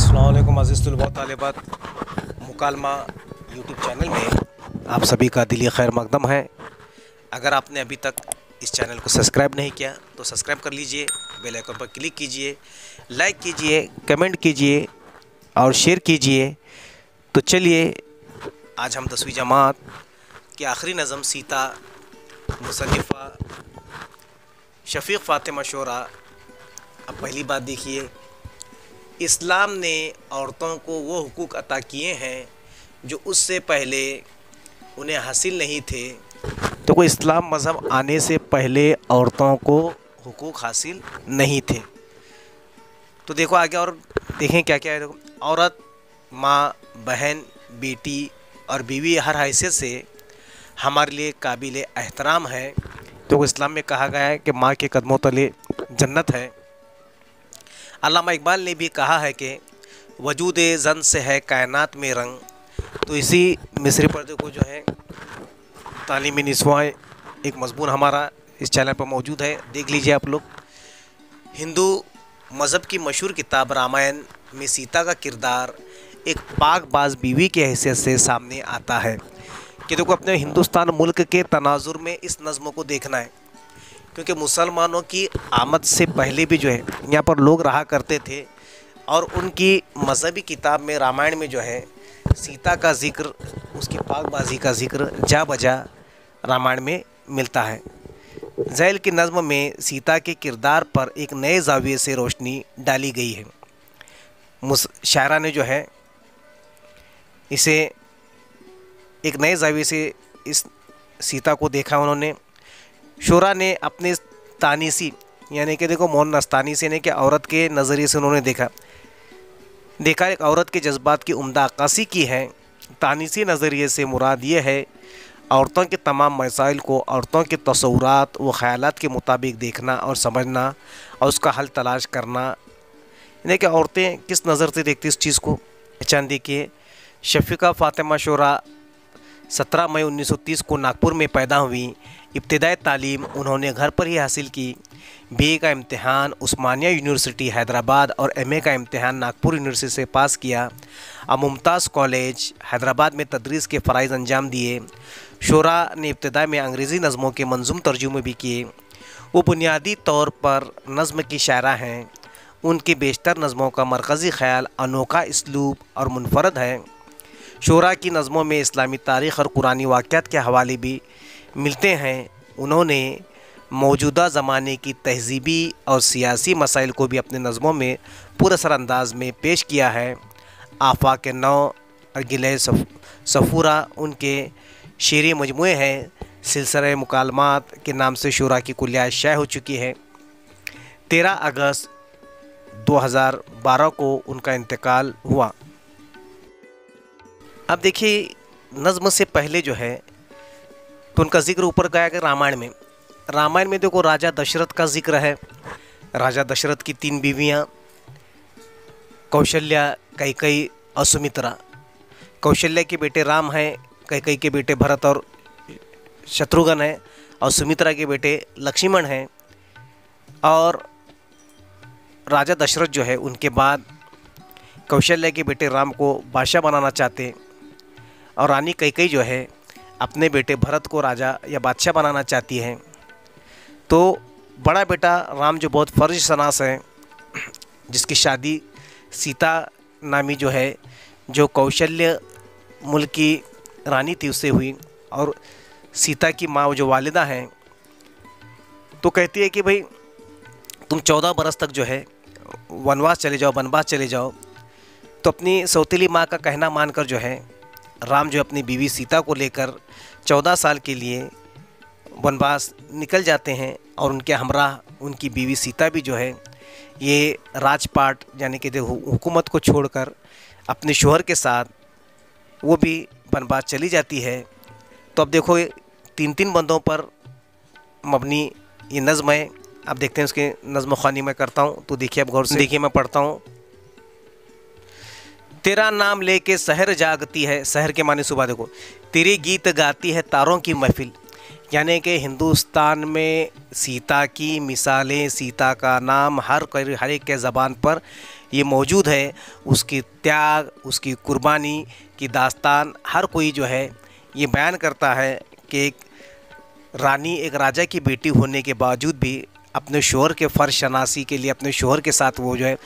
अस्सलाम वालेकुम अज़ीज़ तलबा तालिबात, मुकालमा यूट्यूब चैनल में आप सभी का दिली खैर मकदम है। अगर आपने अभी तक इस चैनल को सब्सक्राइब नहीं किया तो सब्सक्राइब कर लीजिए, बेल आइकन पर क्लिक कीजिए, लाइक कीजिए, कमेंट कीजिए और शेयर कीजिए। तो चलिए आज हम 10वीं जमात की आखिरी नज़म सीता मुसन्निफ़ा शफ़ीक़ फ़ातिमा शोरा। अब पहली बात देखिए, इस्लाम ने औरतों को वो हुकूक अता किए हैं जो उससे पहले उन्हें हासिल नहीं थे। तो कोई इस्लाम मज़हब आने से पहले औरतों को हुकूक हासिल नहीं थे। तो देखो आगे और देखें क्या क्या है। देखो, औरत माँ, बहन, बेटी और बीवी हर हैसियत से हमारे लिए काबिल एहतराम है। तो इस्लाम में कहा गया है कि माँ के कदमों तले जन्नत है। अल्लामा इकबाल ने भी कहा है कि वजूद ज़न से है कायनात में रंग। तो इसी मिस्री पर्दे को जो है तालीमी निस्वाएँ एक मज़मून हमारा इस चैनल पर मौजूद है, देख लीजिए आप लोग। हिंदू मज़हब की मशहूर किताब रामायण में सीता का किरदार एक पाकबाज बीवी की हैसियत से सामने आता है कि देखो अपने हिंदुस्तान मुल्क के तनाजुर में इस नज़्म को देखना है, क्योंकि मुसलमानों की आमद से पहले भी जो है यहाँ पर लोग रहा करते थे और उनकी मज़हबी किताब में रामायण में जो है सीता का ज़िक्र, उसकी पाकबाजी का ज़िक्र जा बजा रामायण में मिलता है। ज़ैल की नज़्म में सीता के किरदार पर एक नए ज़ाविये से रोशनी डाली गई है। शायरा ने जो है इसे एक नए ज़ाविये से इस सीता को देखा। उन्होंने शोरा ने अपने तानीसी यानी कि देखो मोहन नस्तानी से ने कि औरत के नज़रिए से उन्होंने देखा एक औरत के जज्बात की उम्दा अक्कासी की है। तानीसी नज़रिए से मुराद ये है औरतों के तमाम मसाइल को औरतों के तसव्वुरात व ख़यालात के मुताबिक देखना और समझना और उसका हल तलाश करना। यानी कि औरतें किस नज़र से देखती इस चीज़ को। पहचान देखिए, शफ़ीक़ा फ़ातिमा शोरा 17 मई 1930 को नागपुर में पैदा हुई। इब्तिदाई तालीम उन्होंने घर पर ही हासिल की। बीए का इम्तिहान उस्मानिया यूनिवर्सिटी हैदराबाद और एमए का इम्तिहान नागपुर यूनिवर्सिटी से पास किया और मुमताज़ कॉलेज हैदराबाद में तदरीस के फ़राइज़ अंजाम दिए। शोरा ने इब्तिदा में अंग्रेज़ी नज़मों के मंजूम तर्जुमे भी किए। वो बुनियादी तौर पर नज़्म की शायरा हैं। उनकी बेशतर नज़मों का मरकज़ी ख़याल अनोखा इसलूब और मुनफ़रद है। शोरा की नज़मों में इस्लामी तारीख़ और कुरानी वाक़यात के हवाले भी मिलते हैं। उन्होंने मौजूदा ज़माने की तहज़ीबी और सियासी मसाइल को भी अपने नज़मों में पुरअसर अंदाज में पेश किया है। आफ़ाक़ नौ और गिले सफ़ूरा उनके शेरी मजमूए हैं। सिलसिला मुकालमात के नाम से शोरा की कुल्लियात शाये हो चुकी है। 13 अगस्त 2012 को उनका इंतकाल हुआ। अब देखिए, नज़्म से पहले जो है तो उनका ज़िक्र ऊपर गाया गया रामायण में देखो राजा दशरथ का ज़िक्र है। राजा दशरथ की 3 बीवियाँ कौशल्या, कैकेयी और सुमित्रा। कौशल्या के बेटे राम हैं, कैकेयी के बेटे भरत और शत्रुघ्न हैं और सुमित्रा के बेटे लक्ष्मण हैं। और राजा दशरथ जो है उनके बाद कौशल्या के बेटे राम को बादशाह बनाना चाहते और रानी कैकेयी जो है अपने बेटे भरत को राजा या बादशाह बनाना चाहती हैं। तो बड़ा बेटा राम जो बहुत फ़र्ज शनास है, जिसकी शादी सीता नामी जो है जो कौशल्य मुल्क की रानी थी उससे हुई। और सीता की माँ जो वालिदा हैं तो कहती है कि भाई तुम 14 बरस तक जो है वनवास चले जाओ। तो अपनी सौतेली माँ का कहना मानकर जो है राम जो अपनी बीवी सीता को लेकर 14 साल के लिए वनवास निकल जाते हैं। और उनके हमराह उनकी बीवी सीता भी जो है ये राजपाट यानी कि हुकूमत को छोड़कर अपने शोहर के साथ वो भी वनवास चली जाती है। तो अब देखो 3 बंदों पर मबनी ये नज़्म है। अब देखते हैं उसके नज़्म ख़वानी मैं करता हूँ, तो देखिए अब गौर से देखिए, मैं पढ़ता हूँ। तेरा नाम लेके सहर जागती है, सहर के माने सुबह। देखो, तेरी गीत गाती है तारों की महफिल। यानी कि हिंदुस्तान में सीता की मिसालें, सीता का नाम हर एक के ज़बान पर ये मौजूद है, उसकी त्याग, उसकी कुर्बानी की दास्तान हर कोई जो है ये बयान करता है कि एक रानी, एक राजा की बेटी होने के बावजूद भी अपने शौहर के फ़र्ज शनासी के लिए अपने शौहर के साथ वो जो है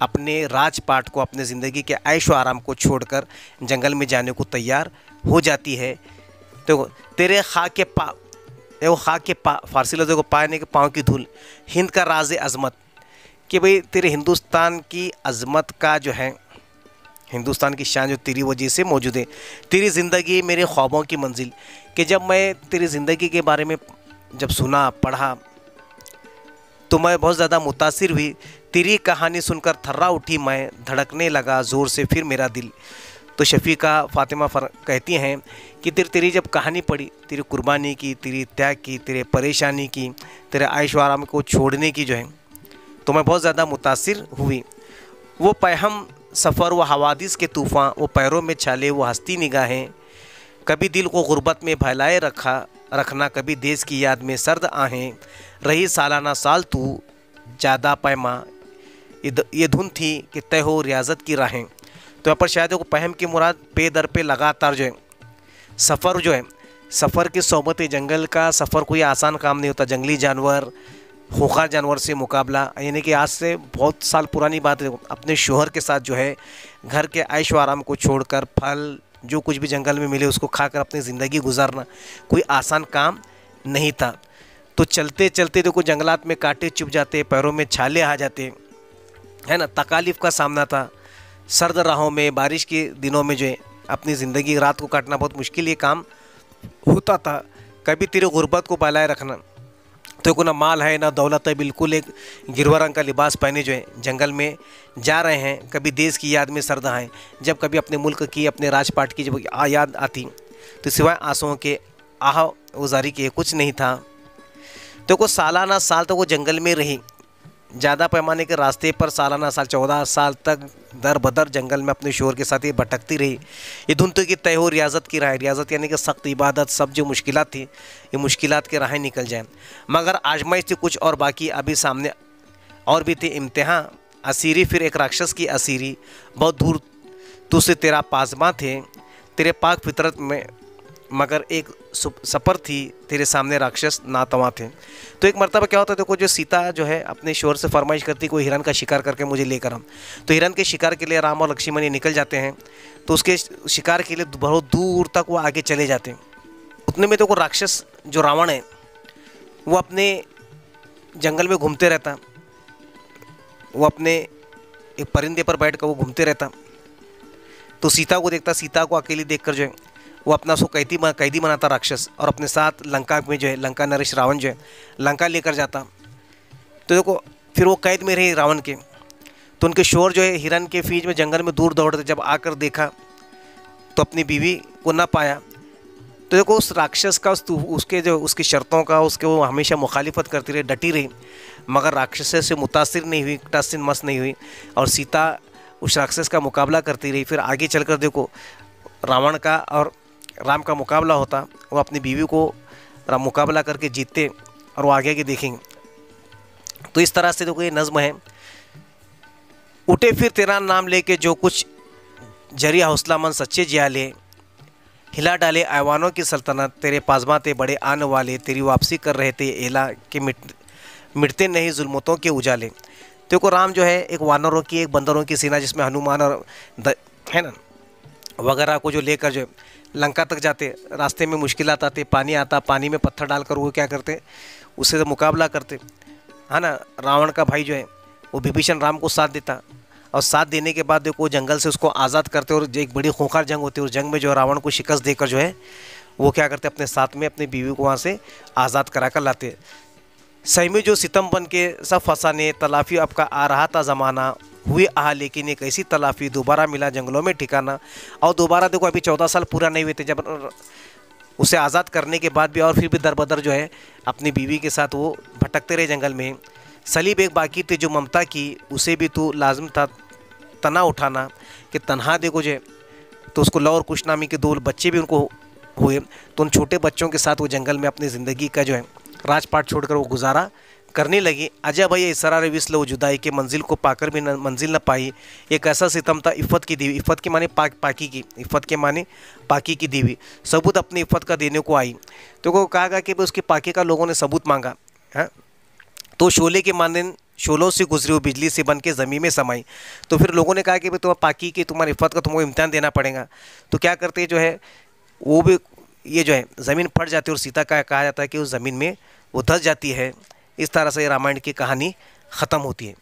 अपने राजपाट को, अपने ज़िंदगी के ऐश व आराम को छोड़कर जंगल में जाने को तैयार हो जाती है। तो तेरे खाक के फारसी लफ्ज़ को पाने के पाँव की धूल, हिंद का राज अज़मत, कि भाई तेरे हिंदुस्तान की अज़मत का जो है, हिंदुस्तान की शान जो तेरी वजह से मौजूद है, तेरी ज़िंदगी मेरे ख्वाबों की मंजिल। कि जब मैं तेरी ज़िंदगी के बारे में जब सुना, पढ़ा, तो मैं बहुत ज़्यादा मुतासिर हुई। तेरी कहानी सुनकर थर्रा उठी मैं, धड़कने लगा ज़ोर से फिर मेरा दिल। तो शफ़ीका फ़ातिमा कहती हैं कि तेरी जब कहानी पढ़ी, तेरी कुर्बानी की, तेरी त्याग की, तेरे परेशानी की, तेरे ऐश व आराम को छोड़ने की जो है, तो मैं बहुत ज़्यादा मुतासिर हुई। वो पैहम सफ़र, वो हवादिस के तूफ़ान, वो पैरों में छाले, वो हंसती निगाहें, कभी दिल को गुर्बत में फैलाए रखना, कभी देश की याद में सर्द आहें, रही सालाना साल तू ज़्यादा पैमा, ये धुन थी कि तय हो रियाजत की राहें। तो यहाँ पर शायद को पहम की मुराद पे दर पे लगातार जो है सफ़र, जो है सफ़र की सोबत, जंगल का सफ़र कोई आसान काम नहीं होता। जंगली जानवर, खूंखार जानवर से मुकाबला, यानी कि आज से बहुत साल पुरानी बात है, अपने शौहर के साथ जो है घर के ऐश व आराम को छोड़कर फल जो कुछ भी जंगल में मिले उसको खाकर अपनी ज़िंदगी गुजारना कोई आसान काम नहीं था। तो चलते चलते देखो जंगलात में कांटे चुभ जाते, पैरों में छाले आ जाते, है ना, तकालीफ का सामना था। सर्द राहों में, बारिश के दिनों में जो है अपनी ज़िंदगी रात को काटना बहुत मुश्किल ये काम होता था। कभी तेरे गुर्बत को बनाए रखना, तो को ना माल है ना दौलत है, बिल्कुल एक गिरवा रंग का लिबास पहने जो है जंगल में जा रहे हैं। कभी देश की याद में सर्द हैं, जब कभी अपने मुल्क की, अपने राजपाट की जब याद आती तो सिवाय आंसुओं के आह गुजारी के कुछ नहीं था। तो को सालाना साल तो वो जंगल में रही, ज़्यादा पैमाने के रास्ते पर सालाना साल 14 साल तक दर बदर जंगल में अपने शौहर के साथ ये भटकती रही। ये धुन तो की तय हो रियाजत की राह, रियाजत यानी कि सख्त इबादत, सब जो मुश्किलात थी ये मुश्किलात के राहें निकल जाए। मगर आजमाइश थी कुछ और बाकी अभी सामने, और भी थे इम्तिहान। असीरी फिर एक राक्षस की असीरी, बहुत दूर तुझसे तेरा पासमा थे, तेरे पाक फितरत में मगर एक सफ़र थी, तेरे सामने राक्षस नातवा थे। तो एक मरतबा क्या होता है, देखो जो सीता जो है अपने शौहर से फरमाइश करती कोई हिरन का शिकार करके मुझे लेकर हम, तो हिरन के शिकार के लिए राम और लक्ष्मण ये निकल जाते हैं। तो उसके शिकार के लिए बहुत दूर तक वो आगे चले जाते हैं। उतने में देखो राक्षस जो रावण है वो अपने जंगल में घूमते रहता, वो अपने एक परिंदे पर बैठ कर वो घूमते रहता। तो सीता को देखता, सीता को अकेली देखकर जो है वो अपना उसको कैदी बनाता राक्षस, और अपने साथ लंका में जो है लंका नरेश रावण जो है लंका लेकर जाता। तो देखो फिर वो कैद में रहे रावण के। तो उनके शौहर जो है हिरन के फीज में जंगल में दूर दौड़ते, जब आकर देखा तो अपनी बीवी को ना पाया। तो देखो उस राक्षस का उसके जो उसकी शर्तों का उसके वो हमेशा मुखालिफत करती रही, डटी रही, मगर राक्षस से मुतासिर नहीं हुई, टसिन मस नहीं हुई, और सीता उस राक्षस का मुकाबला करती रही। फिर आगे चलकर देखो रावण का और राम का मुकाबला होता, वो अपनी बीवी को मुकाबला करके जीतते और वो आगे के देखेंगे। तो इस तरह से देखो ये नज़्म है। उठे फिर तेरा नाम लेके जो कुछ जरिया हौसला मन सच्चे जियाले, हिला डाले ऐवानों की सल्तनत, तेरे पाज़मा थे बड़े आने वाले, तेरी वापसी कर रहे थे एला के मिटते नहीं जुल्मतों के उजाले। देखो राम जो है एक वानरों की, एक बंदरों की सेना जिसमें हनुमान और है ना वगैरह को जो लेकर जो लंका तक जाते, रास्ते में मुश्किलात आते, पानी आता, पानी में पत्थर डालकर वो क्या करते, उससे मुकाबला करते, है ना। रावण का भाई जो है वो विभीषण राम को साथ देता, और साथ देने के बाद देखो जंगल से उसको आज़ाद करते, और एक बड़ी खूंखार जंग होती है। उस जंग में जो रावण को शिकस्त देकर जो है वो क्या करते, अपने साथ में अपनी बीवी को वहाँ से आज़ाद करा कर लाते। सही में जो सितम बन के सब फंसाने, तलाफ़ी अब का आ रहा था ज़माना, हुई आह लेकिन एक ऐसी तलाफ़ी, दोबारा मिला जंगलों में ठिकाना। और दोबारा देखो अभी 14 साल पूरा नहीं हुए थे जब उसे आज़ाद करने के बाद भी, और फिर भी दर बदर जो है अपनी बीवी के साथ वो भटकते रहे जंगल में। सलीब एक बाकी थी जो ममता की, उसे भी तो लाजम था तना उठाना, कि तनहा देखो जो तो उसको लौ और कुश नामी के 2 बच्चे भी उनको हुए। तो उन छोटे बच्चों के साथ वो जंगल में अपनी ज़िंदगी का जो है राजपाट छोड़कर वो गुजारा करने लगी। अजय भैया इसरार विस्ल वो जुदाई के मंजिल को पाकर भी मंजिल न पाई। एक ऐसा सितम था इफ़्फ़त की दीवी, इफ़्फ़त के माने पाकी की, इफ़्फ़त के माने पाकी की दीवी, सबूत अपनी इफ़्फ़त का देने को आई। तो वो कहा कि उसकी पाकी का लोगों ने सबूत मांगा है। तो शोले के मानन शोलों से गुजरी हुई बिजली से बन के ज़मीन में समाई। तो फिर लोगों ने कहा कि भाई तुम्हारा पाकी की, तुम्हारी इफ़्फ़त का तुमको इम्तिहान देना पड़ेगा। तो क्या करते जो है वो भी, ये जो है ज़मीन फट जाती है और सीता का कहा जाता है कि उस ज़मीन में वो धस जाती है। इस तरह से रामायण की कहानी ख़त्म होती है।